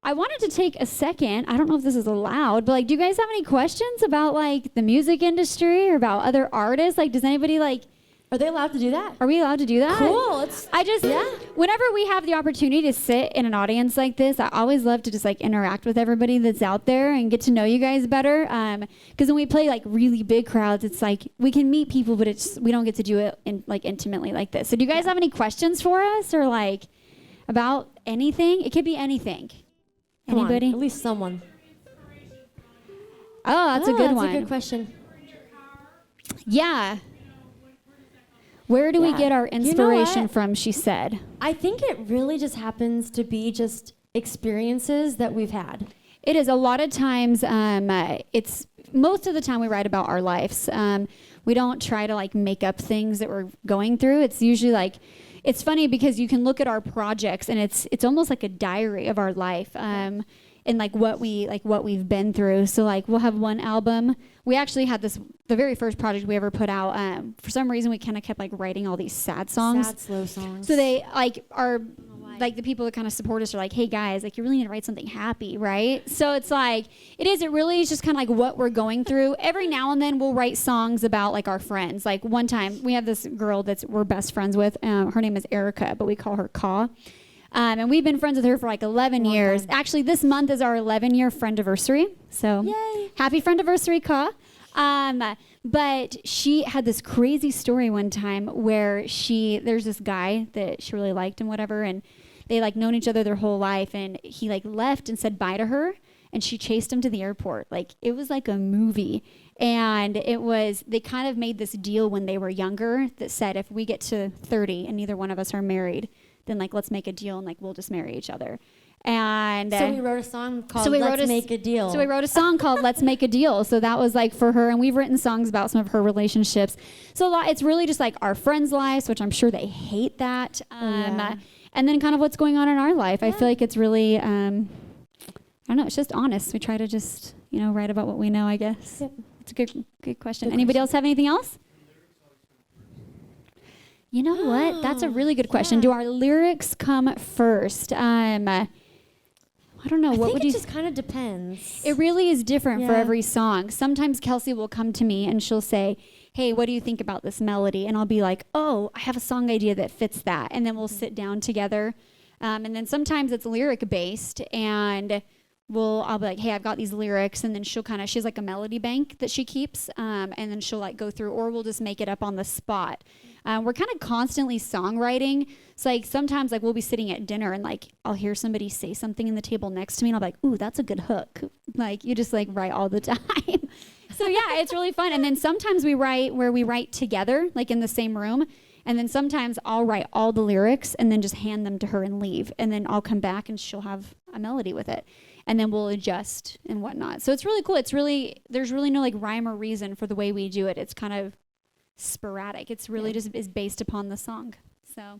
I wanted to take a second. I don't know if this is allowed, but like, do you guys have any questions about like the music industry or about other artists? Like, does anybody like, Are they allowed to do that? are we allowed to do that? Cool. Whenever we have the opportunity to sit in an audience like this, I always love to just like interact with everybody that's out there and get to know you guys better. Because when we play like really big crowds, it's like we can meet people, but we don't get to do it in like intimately like this. So do you guys have any questions for us or like about anything? It could be anything. Anybody? At least someone. Oh, that's a good one. That's a good question. Yeah. Where do we get our inspiration from, she said? I think it really just happens to be just experiences that we've had. It is. A lot of times, it's most of the time we write about our lives. We don't try to like make up things that we're going through. It's usually like, it's funny because you can look at our projects and it's almost like a diary of our life. And like what we've been through. So like we'll have one album. We actually had the very first project we ever put out. For some reason we kind of kept like writing all these sad songs. Sad, slow songs. So they like are like the people that kind of support us are like, hey guys, like you really need to write something happy, right? So it's like, it really is just kind of like what we're going through. Every now and then we'll write songs about like our friends. Like one time we have this girl we're best friends with. Her name is Erica, but we call her Ka. And we've been friends with her for like 11 years. Actually, this month is our 11-year friendiversary. So yay. Happy friendiversary, Ka. But she had this crazy story one time where there's this guy that she really liked and whatever, and they like known each other their whole life, and he like left and said bye to her, and she chased him to the airport. Like it was like a movie. And they kind of made this deal when they were younger that said if we get to 30 and neither one of us are married, then like let's make a deal and like we'll just marry each other. And so we wrote a song called Let's Make a Deal. So we wrote a song called Let's Make a Deal. So that was like for her, and we've written songs about some of her relationships. So it's really just like our friends' lives, which I'm sure they hate that. And then kind of what's going on in our life. I feel like it's really I don't know, it's just honest. We try to just, write about what we know, I guess. Yep. It's a good question. Anybody else have anything else? You know what? That's a really good question. Do our lyrics come first? I don't know. It just kind of depends. It really is different for every song. Sometimes Kelsey will come to me and she'll say, hey, what do you think about this melody? And I'll be like, oh, I have a song idea that fits that. And then we'll sit down together. And then sometimes it's lyric based, and I'll be like, hey, I've got these lyrics, and then she has like a melody bank that she keeps, and then she'll like go through, or we'll just make it up on the spot. We're kind of constantly songwriting. So like sometimes like we'll be sitting at dinner and like I'll hear somebody say something in the table next to me and I'll be like, ooh, that's a good hook. Like you just like write all the time. So yeah, it's really fun. And then sometimes we write together, like in the same room. And then sometimes I'll write all the lyrics and then just hand them to her and leave. And then I'll come back and she'll have a melody with it. And then we'll adjust and whatnot. So it's really cool. There's really no like rhyme or reason for the way we do it. It's kind of sporadic. It's really just is based upon the song. So